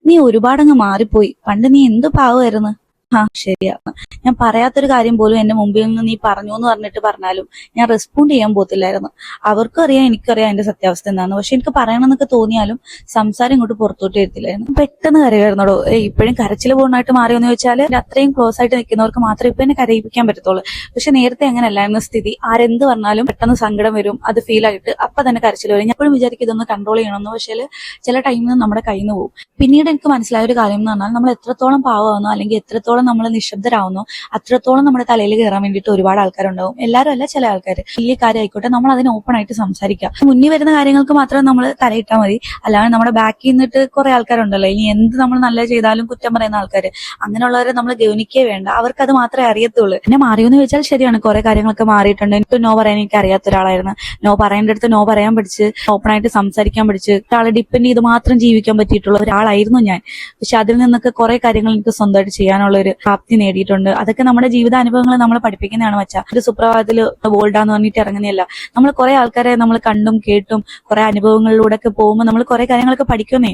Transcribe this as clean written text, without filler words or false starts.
നീ ഒരുപാടങ്ങ് മാറിപ്പോയി. പണ്ട് നീ എന്ത് പാവമായിരുന്നു. ആ ശരിയാ, ഞാൻ പറയാത്തൊരു കാര്യം പോലും എന്റെ മുമ്പിൽ നിന്ന് നീ പറഞ്ഞു എന്ന് പറഞ്ഞിട്ട് പറഞ്ഞാലും ഞാൻ റെസ്പോണ്ട് ചെയ്യാൻ പോത്തില്ലായിരുന്നു. അവർക്കും അറിയാം, എനിക്കറിയാം എന്റെ സത്യാവസ്ഥ എന്താന്ന്. പക്ഷെ എനിക്ക് പറയണമെന്നൊക്കെ തോന്നിയാലും സംസാരം ഇങ്ങോട്ട് പുറത്തോട്ട് എത്തില്ലായിരുന്നു. പെട്ടെന്ന് കരയായിരുന്നോടോ. ഇപ്പോഴും കരച്ചിൽ പൂർണ്ണമായിട്ട് മാറിയെന്ന് വെച്ചാൽ അത്രയും ക്ലോസ് ആയിട്ട് നിൽക്കുന്നവർക്ക് മാത്രമേ ഇപ്പൊ എന്നെ കരയിപ്പിക്കാൻ പറ്റത്തുള്ളൂ. പക്ഷെ നേരത്തെ അങ്ങനെയല്ലായിരുന്ന സ്ഥിതി. ആരെന്ത് പറഞ്ഞാലും പെട്ടെന്ന് സങ്കടം വരും, അത് ഫീൽ ആയിട്ട് അപ്പൊ തന്നെ കരച്ചിൽ വരും. ഞാൻ എപ്പോഴും വിചാരിക്കും ഇതൊന്ന് കൺട്രോൾ ചെയ്യണമെന്ന്. പക്ഷേ ചില ടൈമിൽ നമ്മുടെ കയ്യിൽ നിന്ന് പോകും. പിന്നീട് എനിക്ക് മനസ്സിലായ ഒരു കാര്യം എന്ന് പറഞ്ഞാൽ, നമ്മൾ എത്രത്തോളം പാവമാവുന്നോ അല്ലെങ്കിൽ എത്രത്തോളം നമ്മൾ നിശബ്ദരാവുന്നോ അത്രത്തോളം നമ്മുടെ തലയിൽ കയറാൻ വേണ്ടിയിട്ട് ഒരുപാട് ആൾക്കാരുണ്ടാവും. എല്ലാവരും അല്ല, ചില ആൾക്കാർ. വലിയ കാര്യം ആയിക്കോട്ടെ, നമ്മൾ അതിന് ഓപ്പൺ ആയിട്ട് സംസാരിക്കാം. മുന്നിൽ വരുന്ന കാര്യങ്ങൾക്ക് മാത്രം നമ്മൾ തലയിട്ടാൽ മതി. അല്ലാതെ നമ്മുടെ ബാക്കിൽ നിന്നിട്ട് കുറെ ആൾക്കാരുണ്ടല്ലോ, ഇനി എന്ത് നമ്മൾ നല്ല ചെയ്താലും കുറ്റം പറയുന്ന ആൾക്കാർ. അങ്ങനെയുള്ളവരെ നമ്മൾ ഗൗനിക്കേ വേണ്ട. അവർക്ക് അത് മാത്രമേ അറിയത്തുള്ളൂ. എന്നെ മാറിയെന്ന് വെച്ചാൽ ശരിയാണ്, കുറെ കാര്യങ്ങളൊക്കെ മാറിയിട്ടുണ്ട്. എനിക്ക് നോ പറയാൻ എനിക്ക് അറിയാത്ത ഒരാളായിരുന്നു. നോ പറയേണ്ട അടുത്ത് നോ പറയാൻ പഠിച്ച്, ഓപ്പൺ ആയിട്ട് സംസാരിക്കാൻ പഠിച്ച്, ഒരാളെ ഡിപ്പെൻഡ് ചെയ്ത് മാത്രം ജീവിക്കാൻ പറ്റിയിട്ടുള്ള ഒരാളായിരുന്നു ഞാൻ. പക്ഷെ അതിൽ നിന്നൊക്കെ കുറെ കാര്യങ്ങൾ എനിക്ക് സ്വന്തമായിട്ട് ചെയ്യാനുള്ള ഒരു പ്രാപ്തി നേടിയിട്ടുണ്ട്. അതൊക്കെ നമ്മുടെ ജീവിതാനുഭവങ്ങൾ നമ്മളെ പഠിപ്പിക്കുന്നതാണ്. മച്ചാ, ഒരു സുപ്രഭാതത്തിൽ ബോൾഡാന്ന് പറഞ്ഞിട്ട് ഇറങ്ങുന്നില്ല. നമ്മൾ കുറെ ആൾക്കാരെ നമ്മൾ കണ്ടും കേട്ടും കുറെ അനുഭവങ്ങളിലൂടെ ഒക്കെ പോകുമ്പോൾ നമ്മൾ കുറെ കാര്യങ്ങളൊക്കെ പഠിക്കുന്നേ.